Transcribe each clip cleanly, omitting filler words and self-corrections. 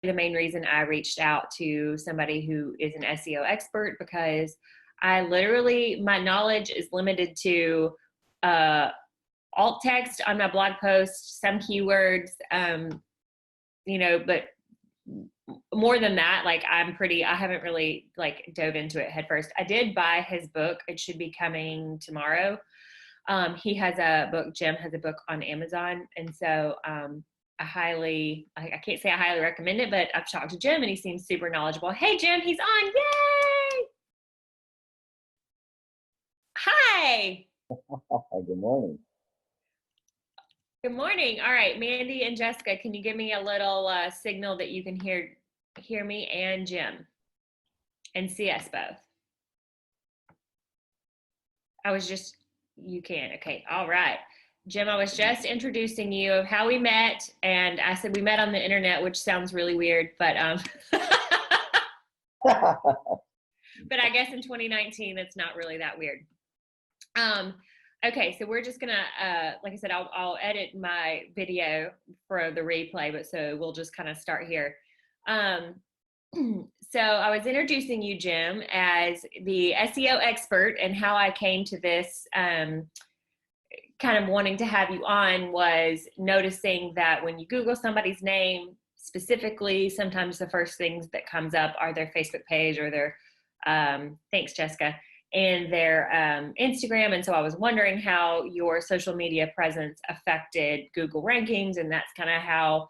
the main reason I reached out to somebody who is an SEO expert, because I literally, my knowledge is limited to alt text on my blog posts, some keywords, you know, but more than that, like I haven't really like dove into it head first. I did buy his book. It should be coming tomorrow. He has a book, Jim has a book on Amazon. And so I can't say I highly recommend it, but I've talked to Jim and he seems super knowledgeable. Hey, Jim, he's on. Yay! Hi. Good morning. Good morning. All right, Mandy and Jessica, can you give me a little signal that you can hear me and Jim and see us both? You can. Okay. All right. Jim, I was just introducing you of how we met, and I said we met on the internet, which sounds really weird, but but I guess in 2019, it's not really that weird. Okay, so we're just gonna, like I said, I'll edit my video for the replay, but so we'll just kind of start here. So I was introducing you, Jim, as the SEO expert, and how I came to this kind of wanting to have you on was noticing that when you Google somebody's name specifically, sometimes the first things that comes up are their Facebook page or their, thanks, Jessica, and their Instagram. And so I was wondering how your social media presence affected Google rankings, and that's kind of how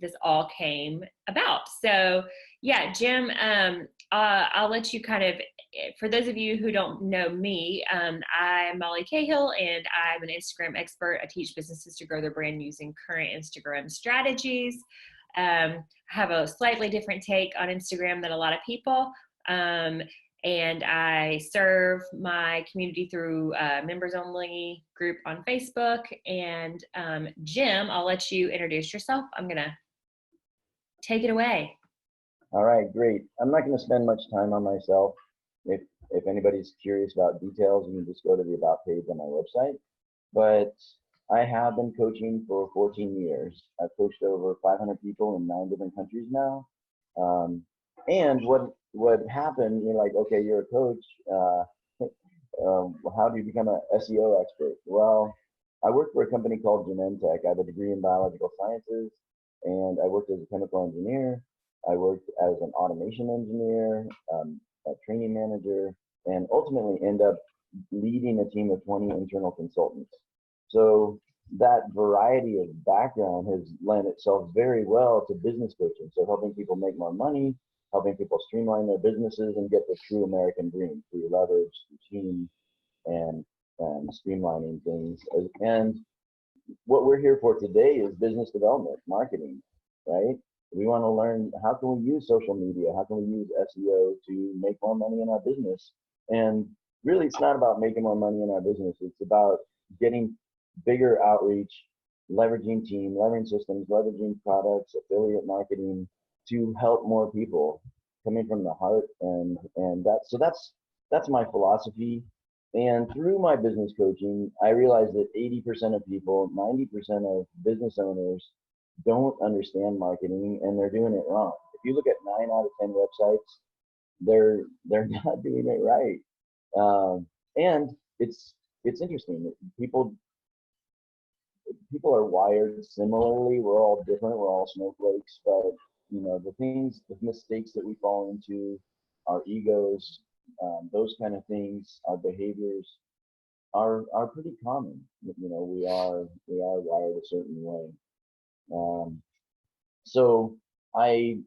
this all came about. So yeah, Jim, I'll let you kind of, for those of you who don't know me, I'm Molly Cahill, and I'm an Instagram expert. I teach businesses to grow their brand using current Instagram strategies. I have a slightly different take on Instagram than a lot of people. And I serve my community through a members only group on Facebook. And Jim, I'll let you introduce yourself. I'm gonna take it away. All right, great. I'm not going to spend much time on myself. If anybody's curious about details, you can just go to the About page on my website. But I have been coaching for 14 years. I've coached over 500 people in 9 different countries now. And what happened, you're like, okay, you're a coach. How do you become an SEO expert? Well, I worked for a company called Genentech. I have a degree in biological sciences, and I worked as a chemical engineer. I worked as an automation engineer, a training manager, and ultimately end up leading a team of 20 internal consultants. So that variety of background has lent itself very well to business coaching. So helping people make more money, helping people streamline their businesses and get the true American dream through leverage, through team, and streamlining things. And what we're here for today is business development, marketing, right? We want to learn, how can we use social media? How can we use SEO to make more money in our business? And really, it's not about making more money in our business. It's about getting bigger outreach, leveraging team, leveraging systems, leveraging products, affiliate marketing to help more people, coming from the heart. And that's my philosophy. And through my business coaching, I realized that 80% of people, 90% of business owners don't understand marketing, and they're doing it wrong. If you look at 9 out of 10 websites, they're not doing it right. And it's interesting. People are wired similarly. We're all different. We're all snowflakes, but you know, the mistakes that we fall into, our egos, those kind of things, our behaviors are pretty common. You know, we are wired a certain way. So I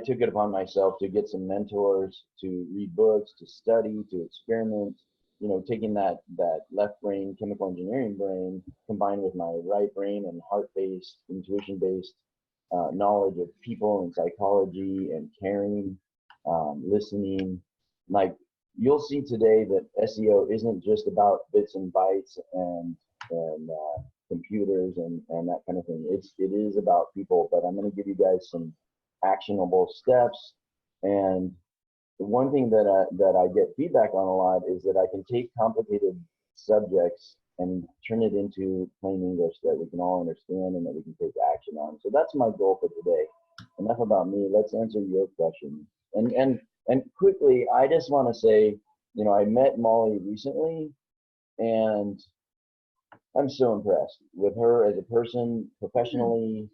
took it upon myself to get some mentors, to read books, to study, to experiment, you know, taking that left brain, chemical engineering brain, combined with my right brain and heart-based, intuition-based knowledge of people and psychology and caring, listening. Like, you'll see today that SEO isn't just about bits and bytes and computers and that kind of thing. It is about people, but I'm going to give you guys some actionable steps. And the one thing that I get feedback on a lot is that I can take complicated subjects and turn it into plain English that we can all understand and that we can take action on. So that's my goal for today. enough about me. Let's answer your question. And quickly, I just want to say, you know, I met Molly recently, and I'm so impressed with her as a person, professionally.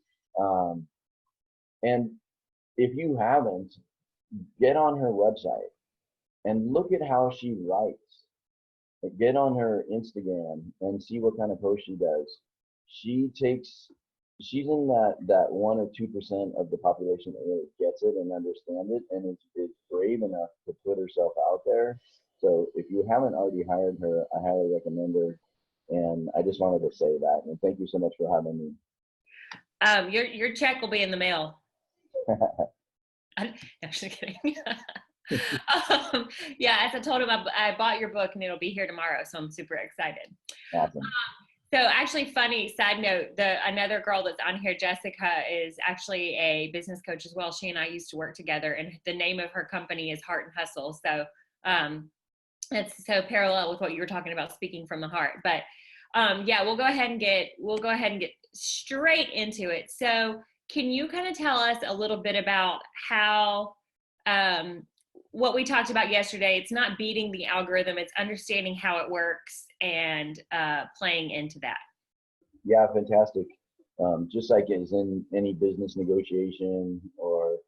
And if you haven't, get on her website and look at how she writes. Get on her Instagram and see what kind of post she does. She's in that 1 or 2% of the population that really gets it and understands it, and is brave enough to put herself out there. So if you haven't already hired her, I highly recommend her. And I just wanted to say that. And thank you so much for having me. Your check will be in the mail. I'm actually kidding. Yeah, as I told him, I bought your book and it'll be here tomorrow, so I'm super excited. Awesome. So actually, funny side note, another girl that's on here, Jessica, is actually a business coach as well. She and I used to work together, and the name of her company is Heart and Hustle. So it's so parallel with what you were talking about, speaking from the heart. But yeah, we'll go ahead and get straight into it. So can you kind of tell us a little bit about how what we talked about yesterday? It's not beating the algorithm, it's understanding how it works and playing into that. Yeah, fantastic. Just like as in any business negotiation or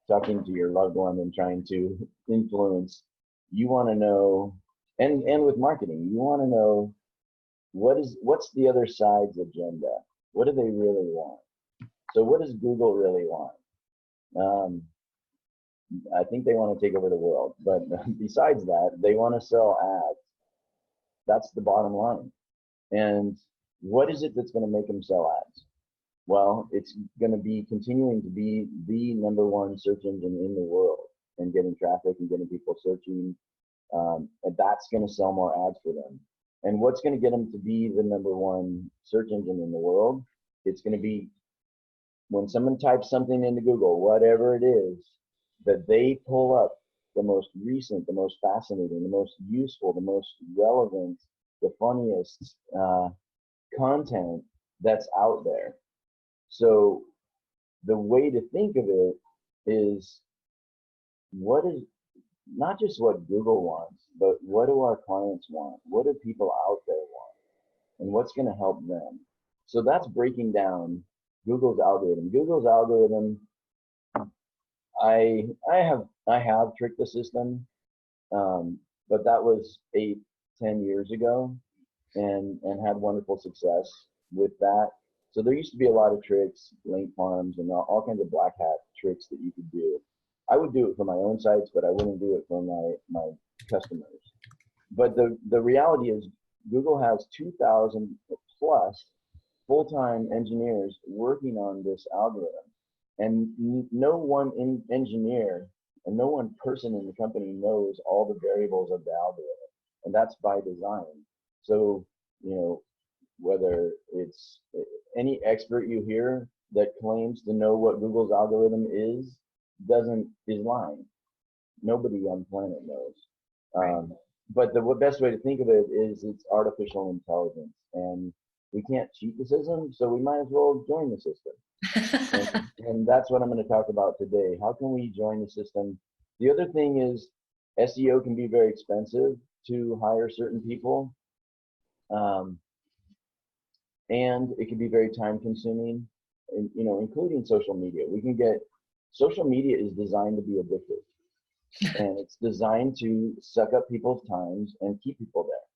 talking to your loved one and trying to influence, you want to know, and with marketing, you want to know what's the other side's agenda. What do they really want? So what does Google really want? I think they want to take over the world, but besides that, they want to sell ads. That's the bottom line. And what is it that's going to make them sell ads? Well, it's going to be continuing to be the #1 search engine in the world, and getting traffic and getting people searching. And that's going to sell more ads for them. And what's going to get them to be the #1 search engine in the world? It's going to be when someone types something into Google, whatever it is, that they pull up the most recent, the most fascinating, the most useful, the most relevant, the funniest content that's out there. So the way to think of it is, what is not just what Google wants, but what do our clients want? What do people out there want? And what's going to help them? So that's breaking down Google's algorithm. Google's algorithm, I have tricked the system, but that was 8-10 years ago, and had wonderful success with that. So there used to be a lot of tricks, link farms, and all kinds of black hat tricks that you could do. I would do it for my own sites, but I wouldn't do it for my customers. But the reality is, Google has 2,000 plus full-time engineers working on this algorithm. And no one engineer and no one person in the company knows all the variables of the algorithm. And that's by design. So, you know, whether it's any expert you hear that claims to know what Google's algorithm is lying. Nobody on the planet knows. But the best way to think of it is, it's artificial intelligence, and we can't cheat the system, so we might as well join the system. and that's what I'm going to talk about today. How can we join the system? The other thing is, SEO can be very expensive to hire certain people. And it can be very time consuming, and, you know, including social media. Social media is designed to be addictive, and it's designed to suck up people's times and keep people there.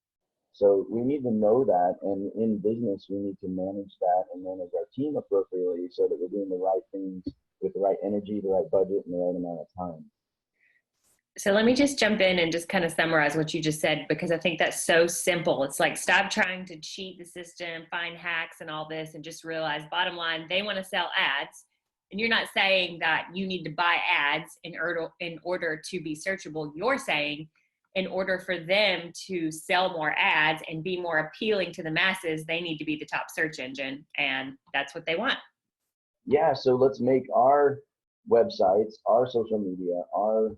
So we need to know that, and in business, we need to manage that and manage our team appropriately, so that we're doing the right things with the right energy, the right budget, and the right amount of time. So let me just jump in and just kind of summarize what you just said, because I think that's so simple. It's like, stop trying to cheat the system, find hacks and all this, and just realize, bottom line, they want to sell ads. And you're not saying that you need to buy ads in order to be searchable. You're saying, in order for them to sell more ads and be more appealing to the masses, they need to be the top search engine, and that's what they want. Yeah, so let's make our websites, our social media, our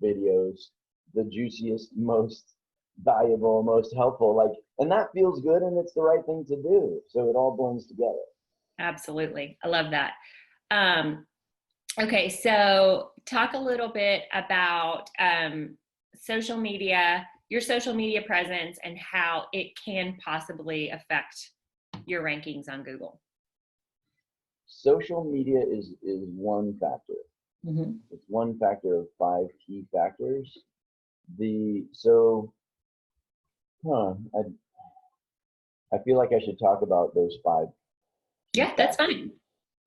videos, the juiciest, most valuable, most helpful, and that feels good, and it's the right thing to do. So it all blends together. Absolutely. I love that. Okay, so talk a little bit about social media, your social media presence, and how it can possibly affect your rankings on Google. Social media is one factor. Mm-hmm. It's one factor of 5 key factors. I feel like I should talk about those 5. Yeah, that's fine.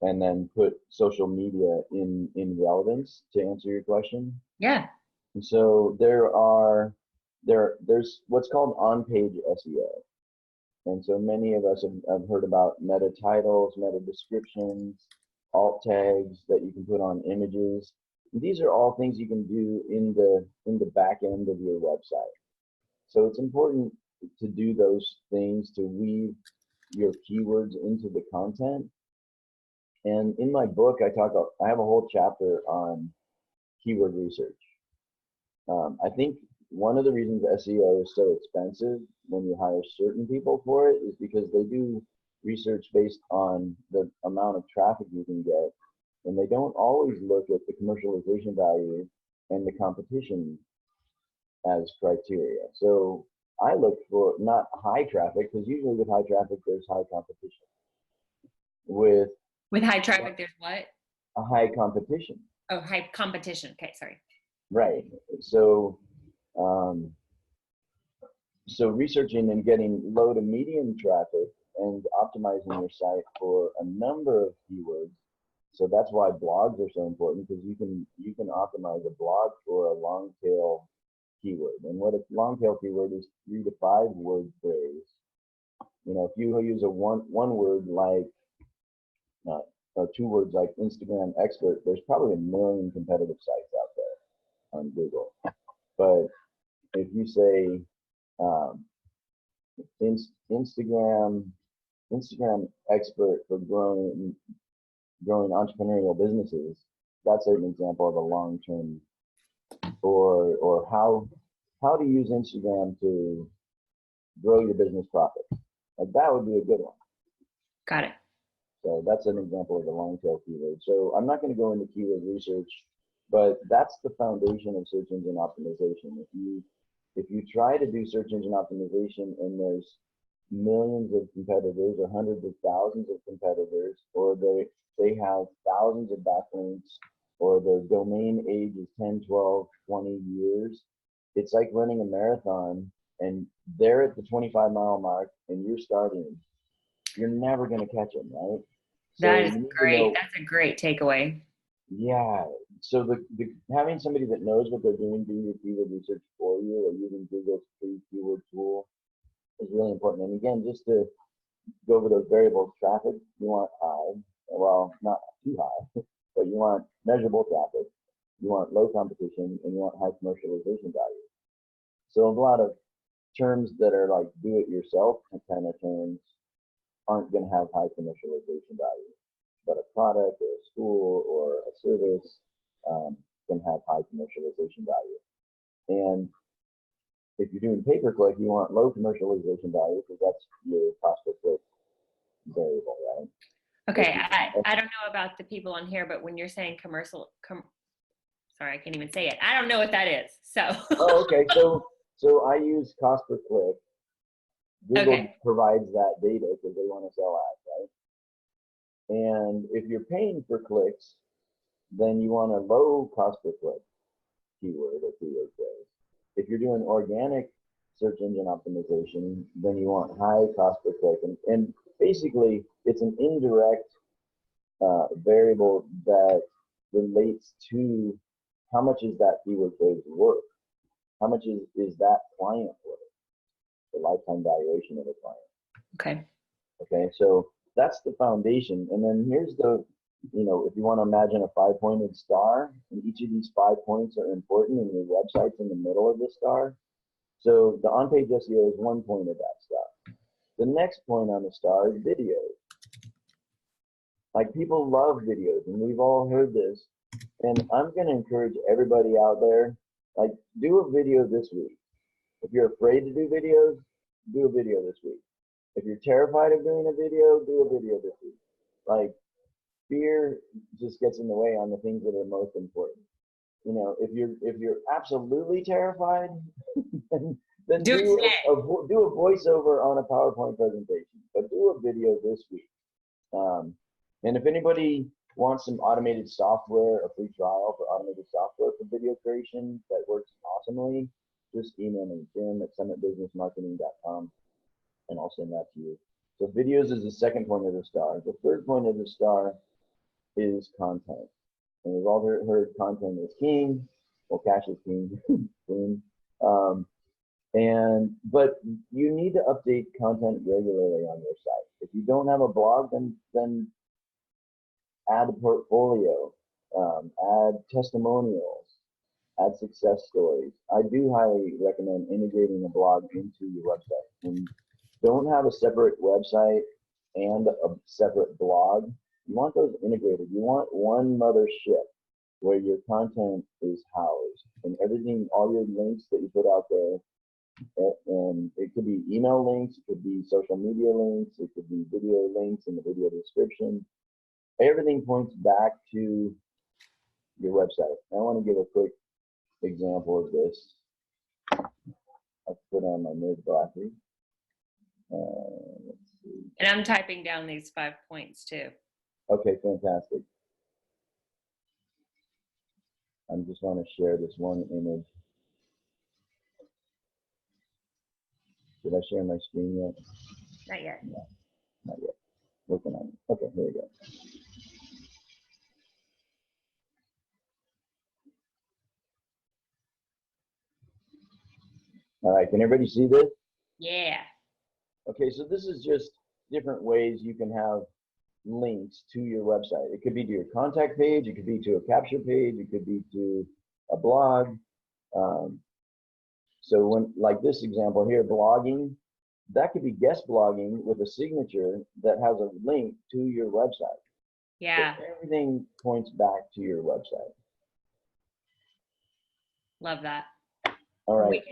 And then put social media in relevance to answer your question. Yeah. And so there's what's called on-page SEO. And so many of us have heard about meta titles, meta descriptions, alt tags that you can put on images. These are all things you can do in the back end of your website. So it's important to do those things to weave your keywords into the content. And in my book, I have a whole chapter on keyword research. I think one of the reasons SEO is so expensive when you hire certain people for it is because they do research based on the amount of traffic you can get, and they don't always look at the commercialization value and the competition as criteria. So I look for not high traffic, because usually with high traffic, there's high competition. With high traffic, there's what? A high competition. Oh, high competition. Okay, sorry. Right. So, so researching and getting low to medium traffic and optimizing your site for a number of keywords. So that's why blogs are so important, because you can optimize a blog for a long tail keyword. And what a long tail keyword is 3 to 5 word phrase. You know, if you use a one word like or 2 words like Instagram expert, there's probably a million competitive sites out there on Google. But if you say Instagram expert for growing entrepreneurial businesses, that's an example of a long-term, or how to use Instagram to grow your business profit. Like that would be a good one. Got it. So that's an example of a long tail keyword. So I'm not going to go into keyword research, but that's the foundation of search engine optimization. If you try to do search engine optimization and there's millions of competitors or hundreds of thousands of competitors, or they have thousands of backlinks, or their domain age is 10, 12, 20 years, it's like running a marathon and they're at the 25-mile mark and you're starting. You're never going to catch them, right? That is great. That's a great takeaway. Yeah. So having somebody that knows what they're doing your keyword research for you, or using Google's free keyword tool, is really important. And again, just to go over those variables, traffic, you want high. Well, not too high, but you want measurable traffic. You want low competition, and you want high commercialization value. So a lot of terms that are like do-it-yourself kind of terms aren't going to have high commercialization value, but a product or a school or a service can have high commercialization value. And if you're doing pay-per-click, you want low commercialization value because that's your cost per click variable, right? Okay, I don't know about the people on here, but when you're saying sorry, I can't even say it. I don't know what that is. So. Oh, okay. So I use cost per click. Google provides that data because they want to sell ads, right? And if you're paying for clicks, then you want a low cost per click keyword or keyword phrase. If you're doing organic search engine optimization, then you want high cost per click. And basically, it's an indirect variable that relates to how much is that keyword phrase worth? How much is that client worth? The lifetime valuation of a client. Okay, so that's the foundation. And then here's the, if you want to imagine a 5-pointed star, and each of these 5 points are important, and your website's in the middle of the star. So the on-page SEO is 1 point of that star. The next point on the star is videos. Like, people love videos, and we've all heard this. And I'm going to encourage everybody out there, like, do a video this week. If you're afraid to do videos, do a video this week. If you're terrified of doing a video, do a video this week. Like, fear just gets in the way on the things that are most important. You know, if you're absolutely terrified, then Do it do today. do a voiceover on a PowerPoint presentation, but do a video this week. And if anybody wants some automated software, a free trial for automated software for video creation that works awesomely, just email me, jim@summitbusinessmarketing.com, and I'll send that to you. So videos is the second point of the star. The third point of the star is content. And we've all heard content is king. Well, cash is king. Queen. But you need to update content regularly on your site. If you don't have a blog, then add a portfolio, add testimonials, add success stories. I do highly recommend integrating a blog into your website. And don't have a separate website and a separate blog. You want those integrated. You want one mothership where your content is housed, and everything, all your links that you put out there, and it could be email links, it could be social media links, it could be video links in the video description. Everything points back to your website. I want to give a quick example of this. I'll put on my nerd glasses. Let's see. And I'm typing down these 5 points too. Okay, fantastic. I just want to share this one image. Did I share my screen yet? Not yet. No, not yet. Working on it. Okay, here we go. All right, can everybody see this? Yeah. Okay, so this is just different ways you can have links to your website. It could be to your contact page, it could be to a capture page, it could be to a blog. So when, like this example here, blogging, that could be guest blogging with a signature that has a link to your website. Yeah. So everything points back to your website. Love that. All right.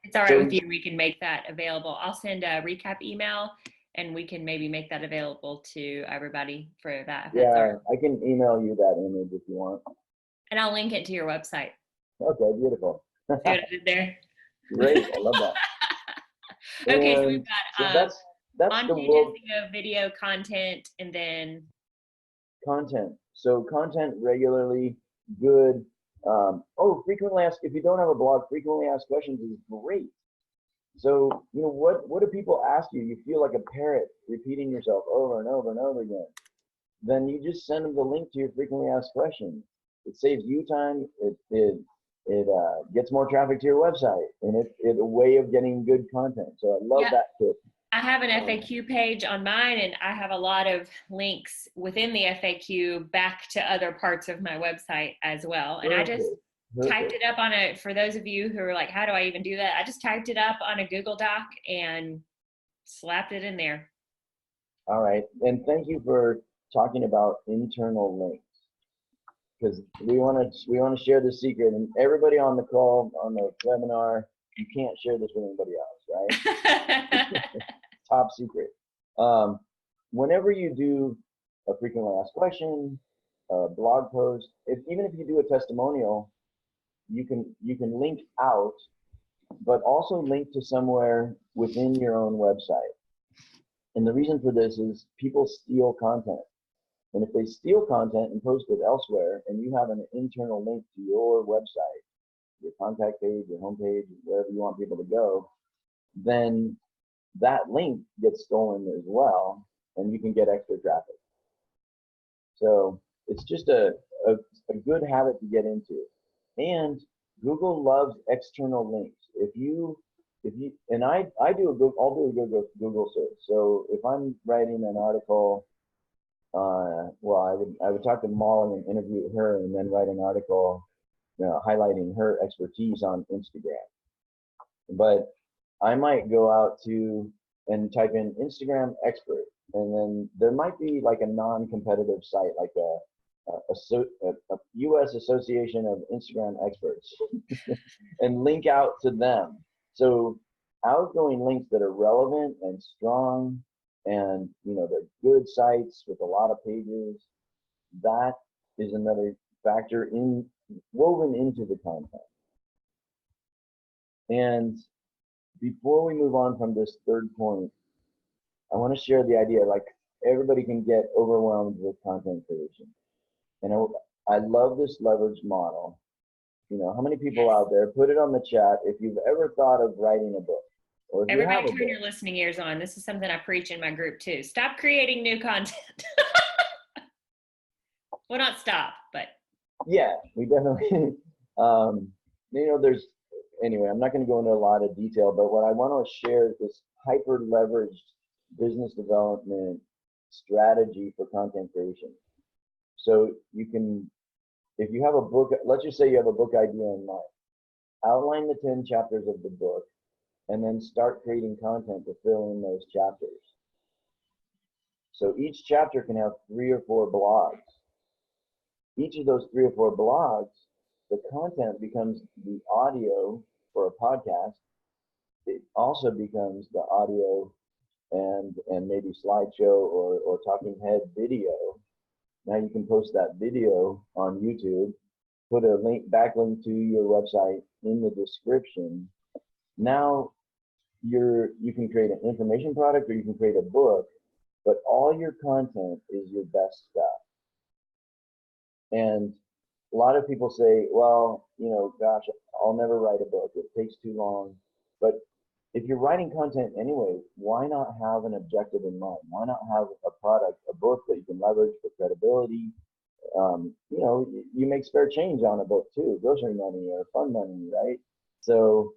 It's all right with you. We can make that available. I'll send a recap email and we can maybe make that available to everybody for that. Yeah, I can email you that image if you want. And I'll link it to your website. Okay, beautiful. See what I did there? Great, I love that. Okay, so we've got that's on the pages, video content, and then content. So content regularly, good. Frequently asked. If you don't have a blog, frequently asked questions is great. So you know what do people ask you? You feel like a parrot repeating yourself over and over and over again. Then you just send them the link to your frequently asked questions. It saves you time. It gets more traffic to your website, and it's a way of getting good content. So I love that tip. I have an FAQ page on mine, and I have a lot of links within the FAQ back to other parts of my website as well. And I just typed it up on for those of you who are like, how do I even do that? I just typed it up on a Google Doc and slapped it in there. All right. And thank you for talking about internal links, because we want to share the secret, and everybody on the call, on the webinar, you can't share this with anybody else, right? Top secret. Whenever you do a frequently asked question, a blog post, even if you do a testimonial, you can link out, but also link to somewhere within your own website. And the reason for this is people steal content. And if they steal content and post it elsewhere, and you have an internal link to your website, your contact page, your homepage, wherever you want people to go, then that link gets stolen as well, and you can get extra traffic. So it's just a good habit to get into. And Google loves external links. And I'll do a Google search. So if I'm writing an article, I would talk to Molly and interview her, and then write an article, highlighting her expertise on Instagram. But I might go out and type in Instagram expert, and then there might be like a non-competitive site, like a U.S. Association of Instagram Experts, and link out to them. So outgoing links that are relevant and strong and they're good sites with a lot of pages. That is another factor woven into the content. And before we move on from this third point, I want to share the idea, like, everybody can get overwhelmed with content creation. And I love this leverage model. How many people out there, put it on the chat if you've ever thought of writing a book, or if Everybody you have a turn book. your listening ears on. This is something I preach in my group too. Stop creating new content. Well, not stop, but. Yeah, we definitely, anyway, I'm not going to go into a lot of detail, but what I want to share is this hyper leveraged business development strategy for content creation. So you can, if you have a book, let's just say you have a book idea in mind, outline the 10 chapters of the book, and then start creating content to fill in those chapters. So each chapter can have 3 or 4 blogs. Each of those 3 or 4 blogs, the content becomes the audio for a podcast. It also becomes the audio and maybe slideshow or talking head video. Now you can post that video on YouTube, put a backlink to your website in the description. Now you can create an information product, or you can create a book, but all your content is your best stuff. And a lot of people say, well, gosh, I'll never write a book. It takes too long. But if you're writing content anyway, why not have an objective in mind? Why not have a product, a book that you can leverage for credibility? You make spare change on a book too, grocery money or fun money, right? So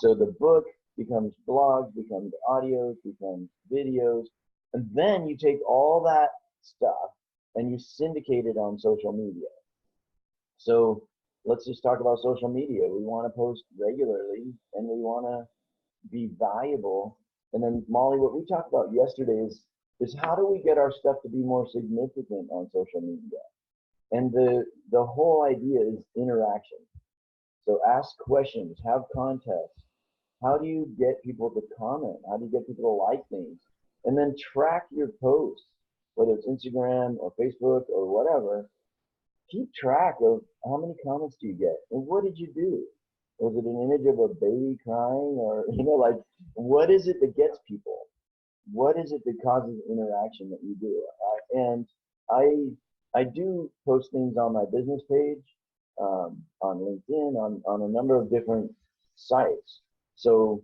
the book becomes blogs, becomes audios, becomes videos, and then you take all that stuff and you syndicate it on social media. So let's just talk about social media. We want to post regularly, and we want to be valuable. And then Molly, what we talked about yesterday is how do we get our stuff to be more significant on social media? And the whole idea is interaction. So ask questions, have contests. How do you get people to comment? How do you get people to like things? And then track your posts, whether it's Instagram or Facebook or whatever. Keep track of how many comments do you get, and what did you do? Was it an image of a baby crying, or like, what is it that gets people? What is it that causes interaction that you do? And I do post things on my business page, on LinkedIn, on a number of different sites. So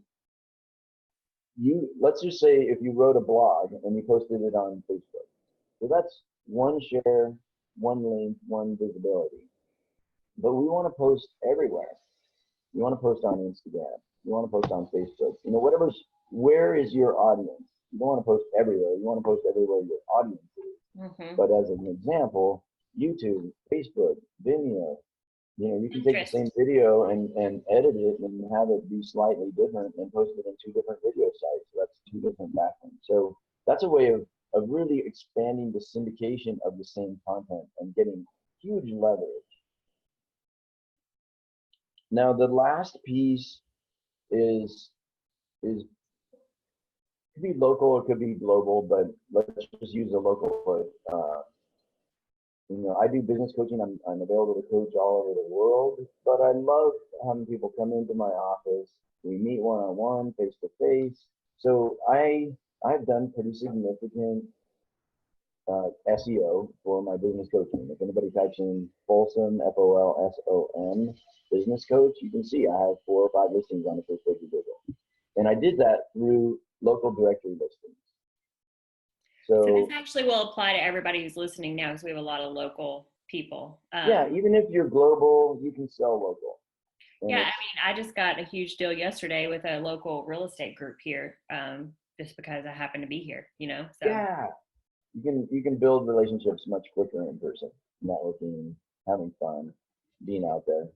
let's just say if you wrote a blog and you posted it on Facebook, so that's one share, one link, one visibility. But we want to post everywhere. You want to post on Instagram. You want to post on Facebook. Where is your audience? You don't want to post everywhere. You want to post everywhere your audience is. Mm-hmm. But as an example, YouTube, Facebook, Vimeo, you can take the same video and edit it and have it be slightly different and post it in 2 different video sites. So that's 2 different backlinks. So that's a way of really expanding the syndication of the same content and getting huge leverage. Now, the last piece is could be local or could be global, but let's just use a local. I do business coaching. I'm available to coach all over the world, but I love having people come into my office. We meet one-on-one, face-to-face. So I've done pretty significant SEO for my business coaching. If anybody types in Folsom, Folsom, business coach, you can see I have 4 or 5 listings on the first page of Google. And I did that through local directory listings. So this actually will apply to everybody who's listening now, because we have a lot of local people. Yeah, even if you're global, you can sell local. And yeah, I just got a huge deal yesterday with a local real estate group here, just because I happen to be here, So. Yeah, you can build relationships much quicker in person, networking, having fun, being out there.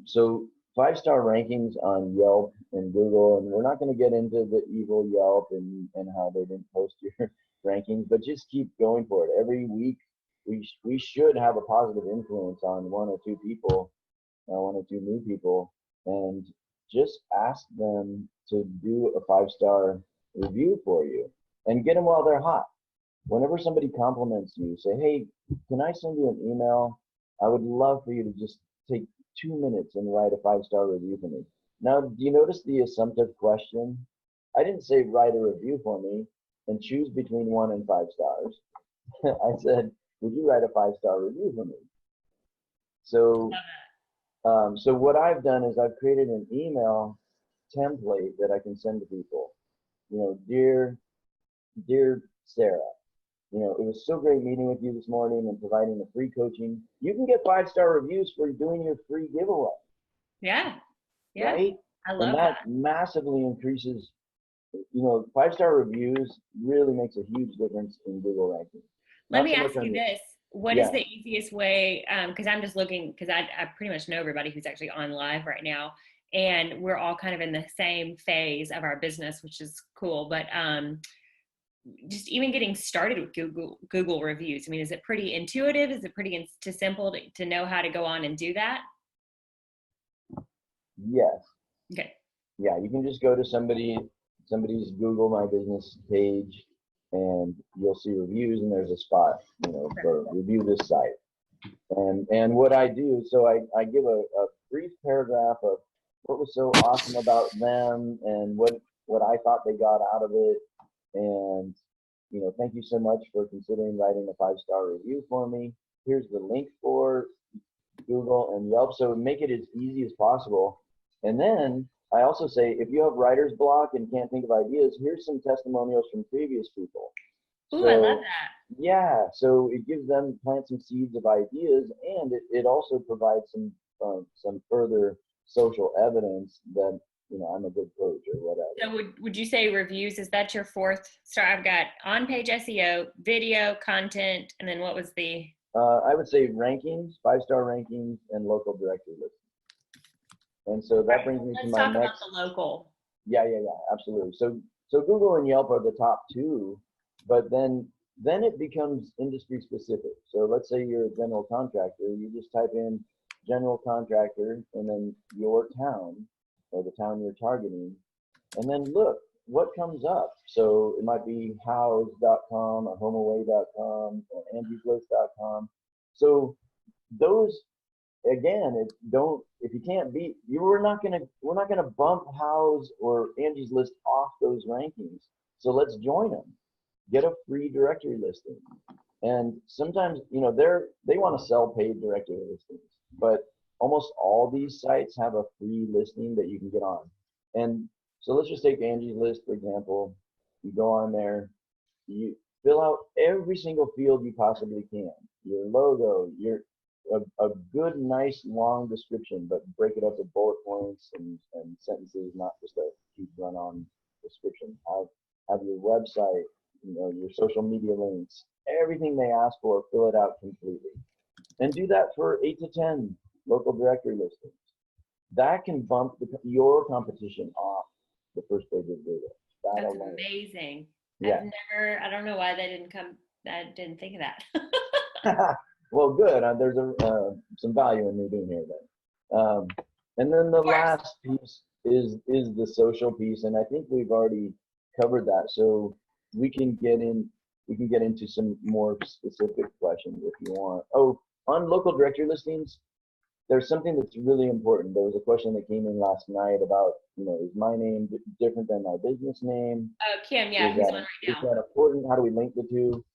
So 5-star rankings on Yelp and Google, and we're not going to get into the evil Yelp and how they didn't post your rankings, but just keep going for it. Every week, we should have a positive influence on 1 or 2 people, 1 or 2 new people, and just ask them to do a 5-star review for you. and get them while they're hot. Whenever somebody compliments you, say, hey, can I send you an email? I would love for you to just take 2 minutes and write a 5-star review for me. Now, do you notice the assumptive question? I didn't say write a review for me and choose between 1 and 5 stars. I said, would you write a 5-star review for me? So, so what I've done is I've created an email template that I can send to people. You know, dear Sarah, you know, it was so great meeting with you this morning and providing the free coaching. You can get 5-star reviews for doing your free giveaway. Yeah. Yeah. Right? I love and that massively increases, you know, 5-star reviews really makes a huge difference in Google ranking. Let me ask you this. What is Yeah. the easiest way? Because I'm just looking, because I pretty much know everybody who's actually on live right now. And we're all kind of in the same phase of our business, which is cool. But just even getting started with Google reviews. I mean, is it pretty intuitive? Is it pretty simple to know how to go on and do that? Yes. Okay. Yeah, you can just go to somebody's Google My Business page and you'll see reviews and there's a spot, you know, for review this site. And what I do, so I give a brief paragraph of what was so awesome about them and what I thought they got out of it. And, you know, thank you so much for considering writing a 5-star review for me. Here's the link for Google and Yelp. So make it as easy as possible. And then I also say, if you have writer's block and can't think of ideas, here's some testimonials from previous people. Ooh, so, I love that. Yeah, so it gives them, plant some seeds of ideas, and it also provides some further social evidence that, you know, I'm a good coach or whatever. So would you say reviews, is that your 4th star? I've got on-page SEO, video, content, and then what was the? I would say rankings, 5-star rankings, and local directory listings. And so that brings me to my next. Let's talk about the local. Yeah, absolutely. So Google and Yelp are the top 2, but then it becomes industry specific. So let's say you're a general contractor, you just type in general contractor and then your town or the town you're targeting, and then look what comes up. So it might be house.com or homeaway.com or angieslist.com. So those, again, if you can't beat, we're not gonna bump House or Angie's List off those rankings. So let's join them. Get a free directory listing. And sometimes, you know, they want to sell paid directory listings, but almost all these sites have a free listing that you can get on. And so let's just take Angie's List, for example. You go on there, you fill out every single field you possibly can. Your logo, a good, nice, long description, but break it up to bullet points and sentences, not just a huge run-on description. Have your website, you know, your social media links, everything they ask for, fill it out completely. And do that for 8 to 10 local directory listings. That can bump your competition off the first page of Google. That's amazing. Yeah. I don't know why I didn't think of that. Well, good. There's some value in me being here then. And then the last piece is the social piece, and I think we've already covered that. So we can get into some more specific questions if you want. Oh, on local directory listings, there's something that's really important. There was a question that came in last night about, you know, is my name different than my business name? Oh, Kim, yeah, who's on right now. Is that important? How do we link the two?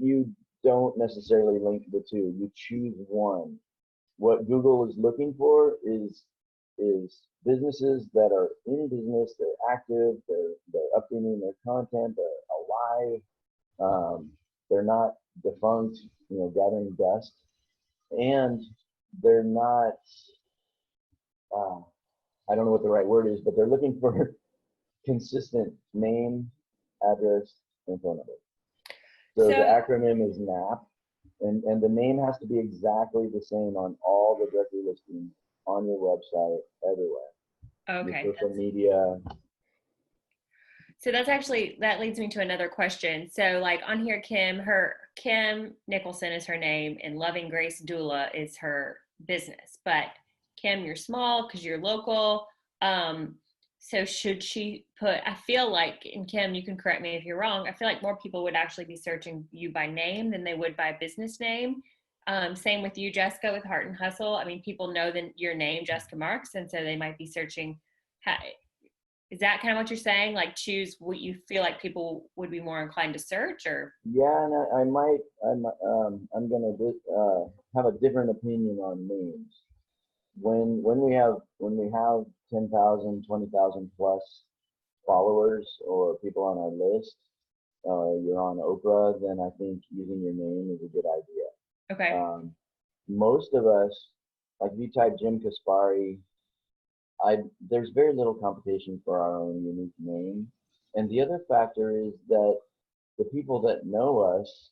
You don't necessarily link the two. You choose one. What Google is looking for is businesses that are in business, they're active, they're updating their content, they're alive, they're not defunct, you know, gathering dust, and they're not, I don't know what the right word is, but they're looking for consistent name, address, and phone number. So the acronym is NAP, and the name has to be exactly the same on all the directory listings, on your website, everywhere. Okay. Your social media. So that leads me to another question. So like on here, Kim Nicholson is her name, and Loving Grace Doula is her business. But Kim, you're small because you're local. So should she put, I feel like, and Kim, you can correct me if you're wrong, I feel like more people would actually be searching you by name than they would by business name. Same with you, Jessica, with Heart and Hustle. I mean, people know your name, Jessica Marks, and so they might be searching. Is that kind of what you're saying? Like, choose what you feel like people would be more inclined to search, or? Yeah, and I'm gonna have a different opinion on names. When we have 10,000, 20,000 plus followers or people on our list, you're on Oprah, then I think using your name is a good idea. Okay. Most of us, like if you type Jim Kaspari, there's very little competition for our own unique name. And the other factor is that the people that know us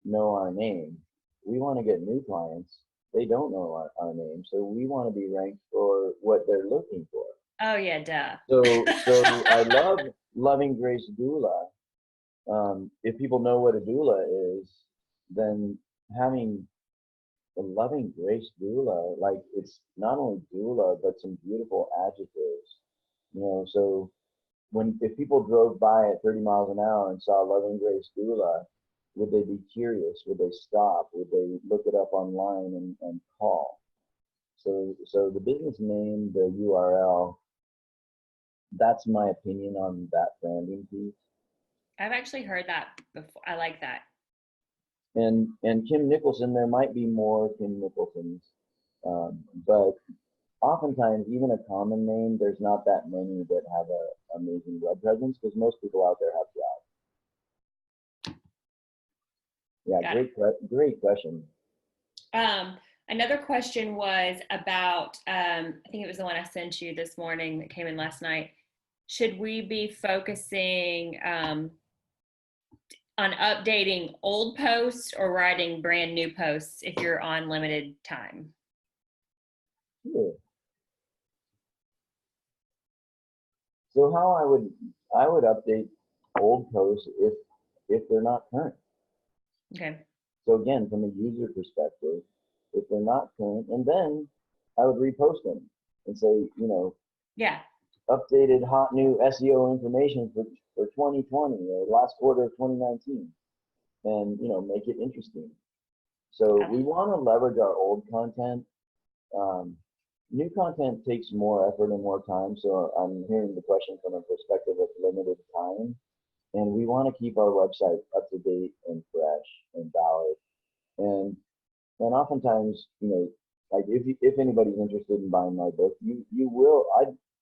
know our name. We want to get new clients. They don't know our name, so we want to be ranked for what they're looking for. Oh yeah, duh. So I love Loving Grace Doula. If people know what a doula is, then having a Loving Grace Doula, like it's not only doula, but some beautiful adjectives. So if people drove by at 30 miles an hour and saw Loving Grace Doula, would they be curious? Would they stop? Would they look it up online and call? So the business name, the URL, that's my opinion on that branding piece. I've actually heard that before. I like that. And Kim Nicholson, there might be more Kim Nicholsons, but oftentimes even a common name, there's not that many that have a amazing web presence because most people out there have jobs. Yeah, great question. Another question was about, I think it was the one I sent you this morning that came in last night. Should we be focusing on updating old posts or writing brand new posts if you're on limited time? Sure. So how I would update old posts if they're not current. Okay. So again, from a user perspective, if they're not current, and then I would repost them and say, yeah, updated hot new SEO information for 2020 or last quarter of 2019, and make it interesting. So we want to leverage our old content. New content takes more effort and more time. So I'm hearing the question from a perspective of limited time. And we want to keep our website up to date and fresh and valid. And oftentimes, like if anybody's interested in buying my book, you will.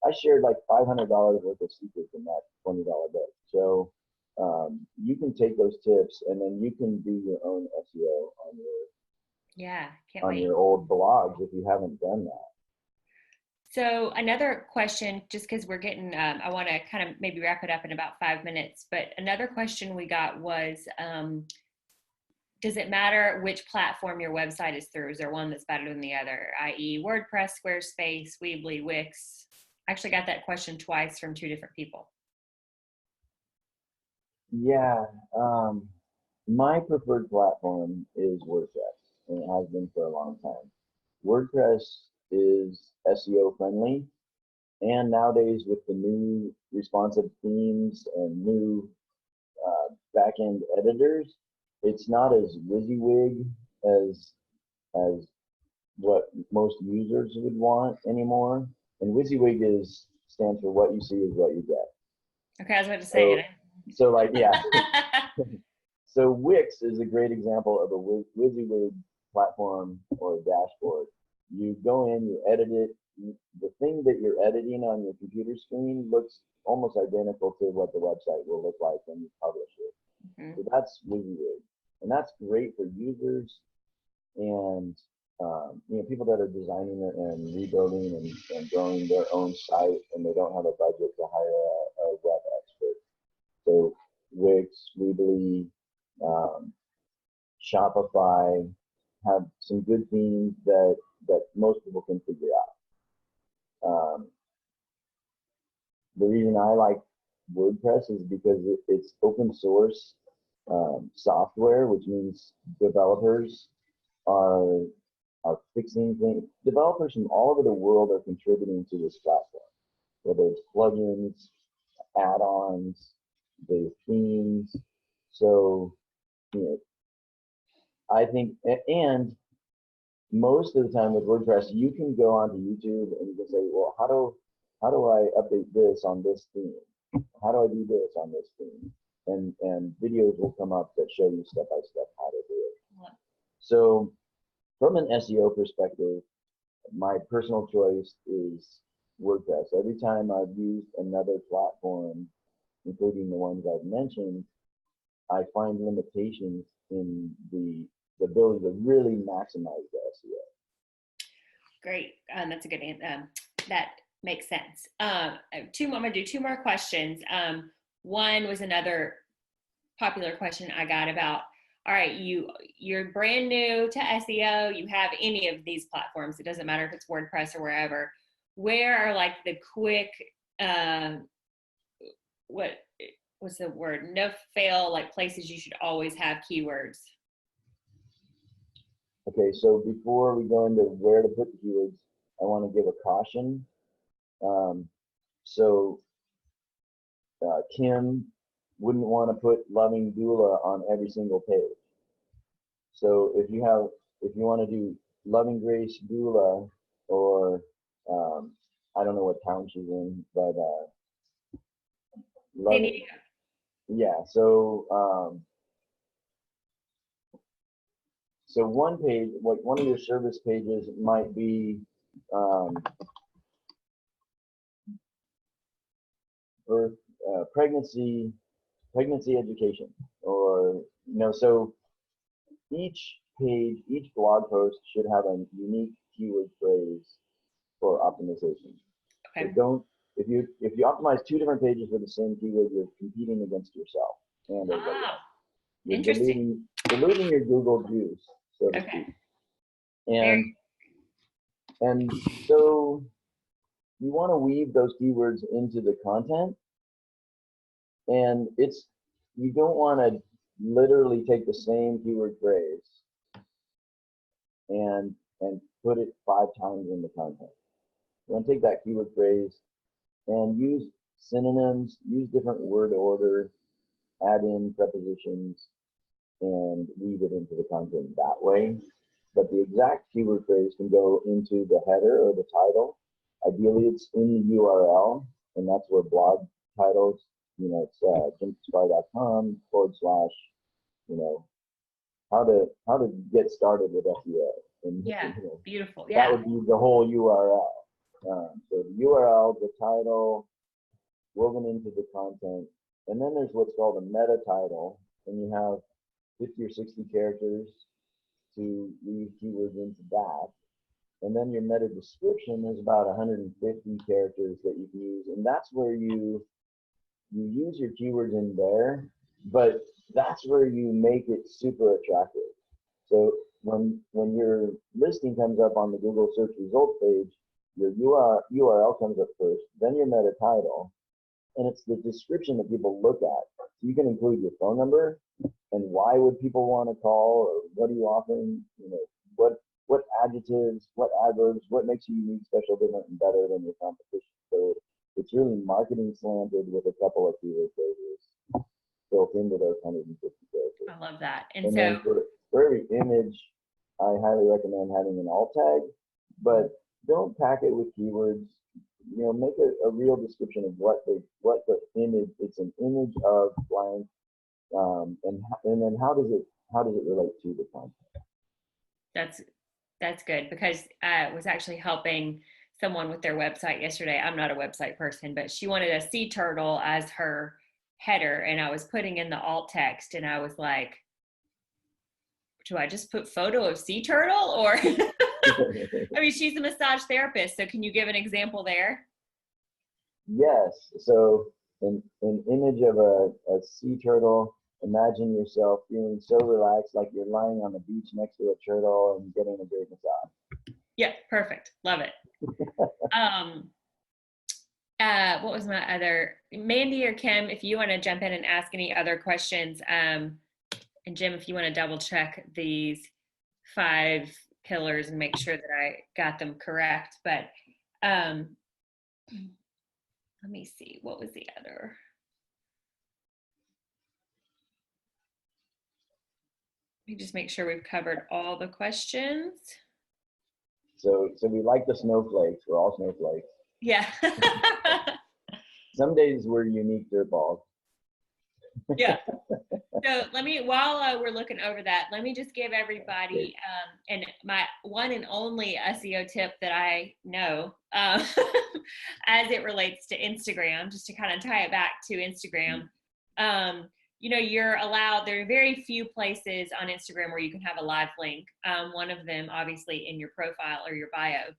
I shared like $500 worth of secrets in that $20 book. So you can take those tips and then you can do your own SEO on your old blogs if you haven't done that. So another question, just because we're getting, I want to kind of maybe wrap it up in about 5 minutes, but another question we got was, does it matter which platform your website is through? Is there one that's better than the other, i.e. WordPress, Squarespace, Weebly, Wix? I actually got that question twice from 2 different people. Yeah, my preferred platform is WordPress, and it has been for a long time. WordPress is SEO friendly, and nowadays with the new responsive themes and new backend editors, it's not as WYSIWYG as what most users would want anymore. And WYSIWYG stands for what you see is what you get. Okay, I was about to say it. So like, yeah. So Wix is a great example of a WYSIWYG platform or a dashboard. You go in, you edit it. The thing that you're editing on your computer screen looks almost identical to what the website will look like when you publish it. Mm-hmm. So that's WYSIWYG. And that's great for users and people that are designing it and rebuilding and growing their own site and they don't have a budget to hire a web expert. So Wix, Weebly, Shopify have some good themes that most people can figure out. The reason I like WordPress is because it's open source software, which means developers are fixing things. Developers from all over the world are contributing to this platform. whether it's plugins, add-ons, the themes. So, you know, I think, and most of the time with WordPress, you can go onto YouTube and you can say, well, how do I update this on this theme? How do I do this on this theme? And videos will come up that show you step by step how to do it. Yeah. So from an SEO perspective, my personal choice is WordPress. Every time I've used another platform, including the ones I've mentioned, I find limitations in the ability to really maximize the SEO. Great. That's a good answer. That makes sense. I'm gonna do two more questions. One was another popular question I got about, all right, you're brand new to SEO, you have any of these platforms, it doesn't matter if it's WordPress or wherever. Where are like the quick, what's the word? No fail, like places you should always have keywords? Okay, so before we go into where to put the keywords, I want to give a caution. Kim wouldn't want to put loving doula on every single page. So if you want to do loving grace doula, or I don't know what town she's in, but loving, yeah. So so one page, like one of your service pages might be birth, pregnancy education, or so each page, each blog post should have a unique keyword phrase for optimization. Okay. So don't, if you optimize two different pages for the same keyword, you're competing against yourself and everybody else. You're Interesting. diluting your Google juice, so to speak. And so you want to weave those keywords into the content, and you don't want to literally take the same keyword phrase and put it 5 times in the content. You want to take that keyword phrase and use synonyms, use different word order, add in prepositions, and weave it into the content that way. But the exact keyword phrase can go into the header or the title. Ideally, it's in the URL, and that's where blog titles, it's jimspry.com / how to get started with SEO. And, yeah, beautiful. That yeah. would be the whole URL. So the URL, the title, woven into the content, and then there's what's called a meta title, and you have 50 or 60 characters to weave keywords into that. And then your meta description is about 150 characters that you can use, and that's where you use your keywords in there, but that's where you make it super attractive. So when your listing comes up on the Google search results page, your URL comes up first, then your meta title, and it's the description that people look at. So you can include your phone number and why would people want to call, or what are you offering, what adjectives, what adverbs, what makes you unique, special, different, and better than your competition. So it's really marketing slanted with a couple of keyword phrases built into those 150 characters. I love that. And then for every image, I highly recommend having an alt tag, but don't pack it with keywords. Make a real description of what the image. It's an image of blank, and then how does it relate to the content? That's good, because I was actually helping someone with their website yesterday. I'm not a website person, but she wanted a sea turtle as her header, and I was putting in the alt text, and I was like, do I just put photo of sea turtle, or I mean, she's a massage therapist, so can you give an example there? Yes. So an image of a sea turtle. Imagine yourself feeling so relaxed, like you're lying on the beach next to a turtle and getting a great massage. Yeah, perfect. Love it. What was my other, Mandy or Kim, if you want to jump in and ask any other questions, and Jim, if you want to double check these 5 pillars and make sure that I got them correct. But let me see, what was the other? Let me just make sure we've covered all the questions. So we like the snowflakes. We're all snowflakes. Yeah. Some days we're unique dirtballs. Yeah. So let me, while we're looking over that, let me just give everybody and my one and only SEO tip that I know as it relates to Instagram, just to kind of tie it back to Instagram. You know, you're allowed, there are very few places on Instagram where you can have a live link. One of them, obviously, in your profile or your bio.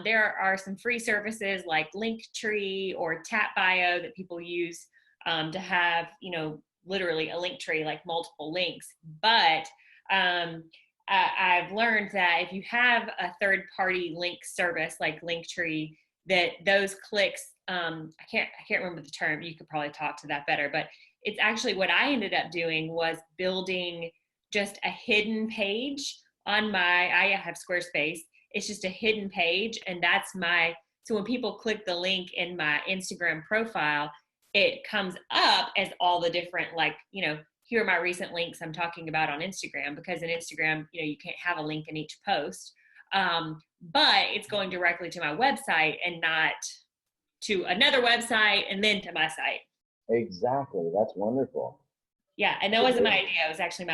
There are some free services like Linktree or Tap Bio that people use to have, you know, literally a link tree, like multiple links. But I've learned that if you have a third-party link service like Linktree, that those clicks, I can't remember the term. You could probably talk to that better. But it's actually what I ended up doing was building just a hidden page on I have Squarespace. It's just a hidden page, and that's so when people click the link in my Instagram profile, it comes up as all the different, like, you know, here are my recent links I'm talking about on Instagram, because in Instagram, you know, you can't have a link in each post. But it's going directly to my website and not to another website and then to my site. Exactly. That's wonderful. Yeah. And that wasn't my idea. It was actually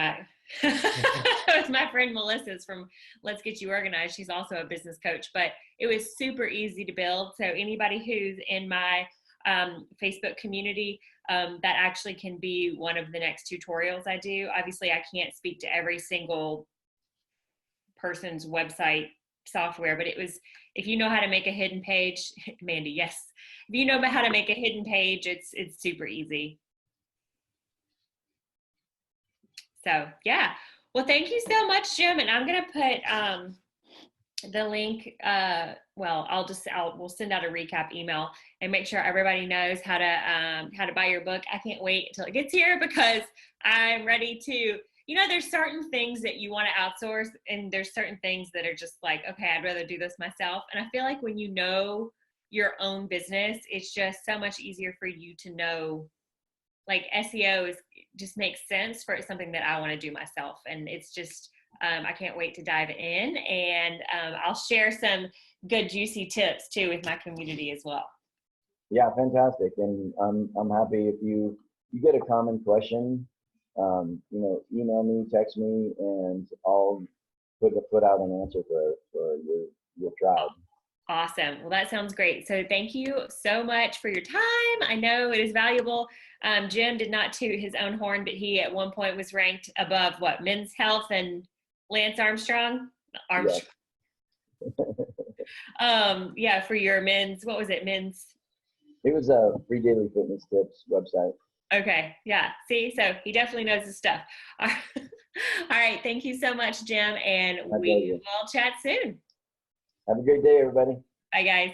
it was my friend Melissa's from Let's Get You Organized. She's also a business coach, but it was super easy to build. So anybody who's in my Facebook community, that actually can be one of the next tutorials I do. Obviously, I can't speak to every single person's website software, but it was, if you know how to make a hidden page, Mandy, yes. If you know how to make a hidden page, it's super easy. So yeah. Well, thank you so much, Jim. And I'm going to put the link, well, we'll send out a recap email and make sure everybody knows how to buy your book. I can't wait until it gets here, because I'm ready to, you know, there's certain things that you want to outsource, and there's certain things that are just like, okay, I'd rather do this myself. And I feel like when you know your own business, it's just so much easier for you to know, like, SEO just makes sense for something that I want to do myself. And it's just, I can't wait to dive in, and I'll share some good juicy tips too with my community as well. Yeah, fantastic. And I'm happy if you get a common question, you know, email me, text me, and I'll put out an answer for your tribe. Awesome. Well, that sounds great. So thank you so much for your time. I know it is valuable. Jim did not toot his own horn, but he at one point was ranked above Men's Health and Lance Armstrong. Yes. Yeah, for your men's, what was it? It was a free daily fitness tips website. Okay. Yeah. See, so he definitely knows his stuff. All right. Thank you so much, Jim. And we will chat soon. Have a great day, everybody. Bye, guys.